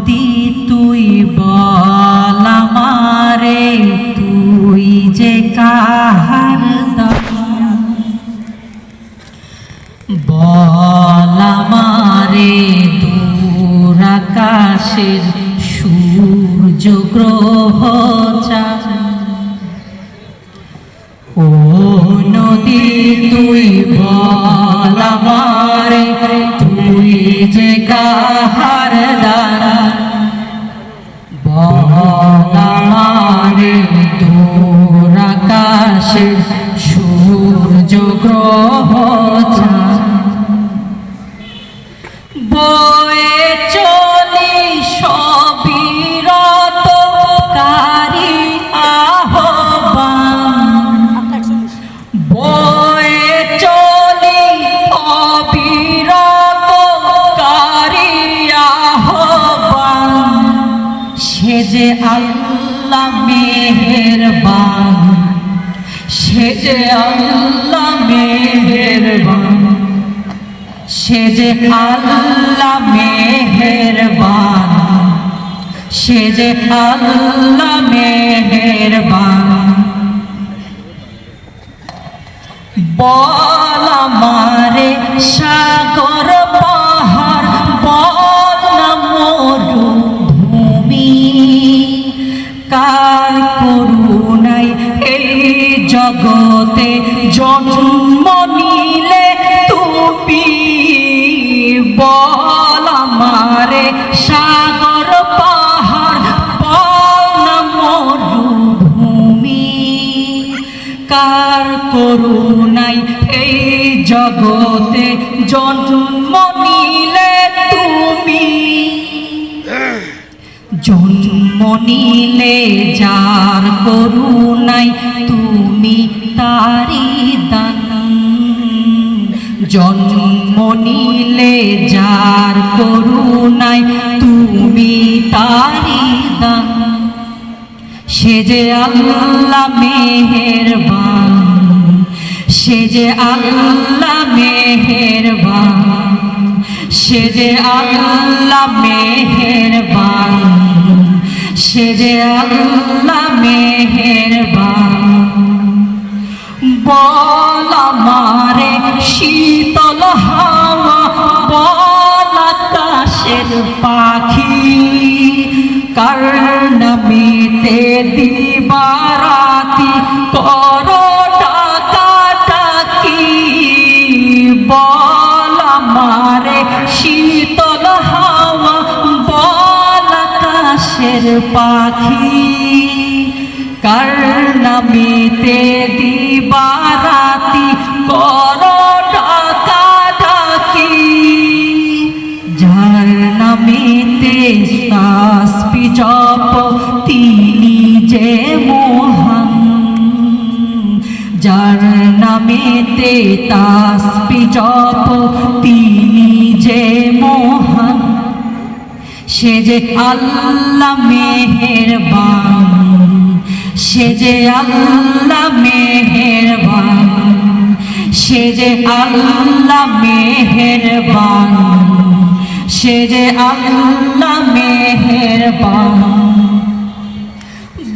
নদী তুই বল আমারে, তুই যে কাহার দান, বল আমারে দূর আকাশের সূর্য গ্রহ চাঁদ। ও নদী তুই বল আমারে, তুই যে কাহার দান, বল আমারে দূর আকাশের সূর্য গ্রহ চাঁদ। বয়ে চলি সবিরত কারি আহ্বান, বয়ে চলি অবিরত কারি আহ্বান। সে যে আল্লাহ মেহেরবান, সে যে আল্লাহ মেহেরবান, সে যে আল্লাহ মেহেরবান, সে যে আল্লাহ মেহেরবান। বল আমারে সাগর পাহাড়, বল না মরুভূমি, কার করুণায় এই জগতে জন্ম নিলে তুমি। বল আমারে সাগর পাহাড়, বল না মরুভূমি, কার করুণায় এই জগতে জন্ম নিলে তুমি। জন্ম নিলে যার করুণায় তুমি তারি দান, জন্ম নিলে যার করুণায় তুমি তারি দান। সে যে আল্লাহ মেহেরবান, সে যে আল্লাহ মেহেরবান, সে যে আল্লাহ মেহেরবান, সে যে আল্লাহ মেহেরবান। বল আমারে শীতল হাওয়া, বল আকাশের পাখি, কার নামেতে দিবারাতি করো ডাকাডাকি। বল আমারে শীতল হাওয়া, বল আকাশের পাখি, কার নামেতে দিবারাতি করো ডাকাডাকি। যার নামেতে তাসবিহ জপ তিনি যে মহান, যার নামেতে তাসবিহ জপ তিনি যে মহান। সে যে আল্লাহ মেহেরবান, সে যে আল্লাহ মেহেরবান, সে যে আল্লাহ মেহেরবান, সে যে আল্লাহ মেহেরবান।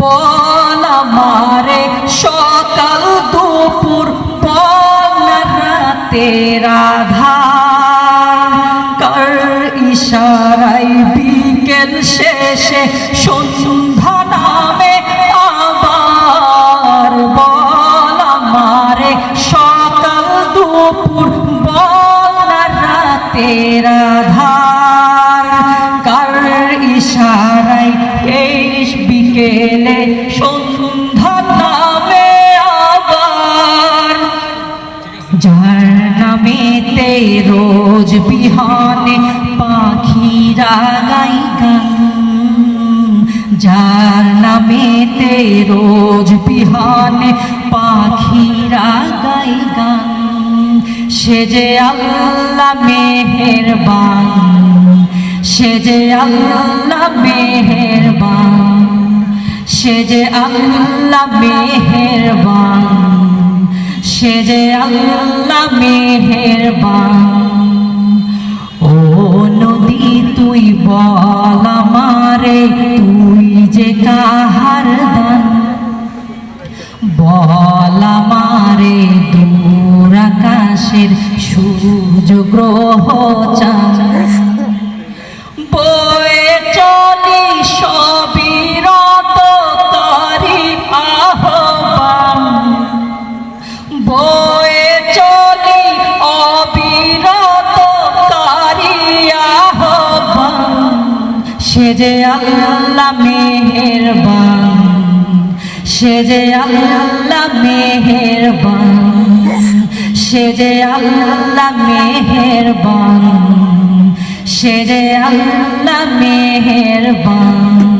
বল আমারে সকাল দুপুর, বল রাতের আধার, কার ইশারায় বিকেল শেষে সন্ধ্যা নামে আবার। বল আমারে সকাল দুপুর, বল রাতের আধার, কার ইশারায় এই বিকেলে সন্ধ্যা নামে আবার। যার নামেতে রোজ বিহানে পাখিরা গায় গান, যার নামেতে রোজ বিহানে পাখিরা গায় গান। সে যে আল্লাহ মেহেরবান, সে যে আল্লাহ মেহেরবান, সে যে আল্লাহ মেহেরবান, সে যে আল্লাহ মেহেরবান। ও নদী তুই বল আকাশের সূর্য গ্রহ চাঁদ বয়ে চলি সবিরত তারি আহ্বান বয়ে চলি অবিরত তারি আহ্বান সে যে আল্লাহ মেহেরবান সে যে আল্লাহ মেহেরবান সে যে আল্লাহ মেহেরবান সে যে আল্লাহ মেহেরবান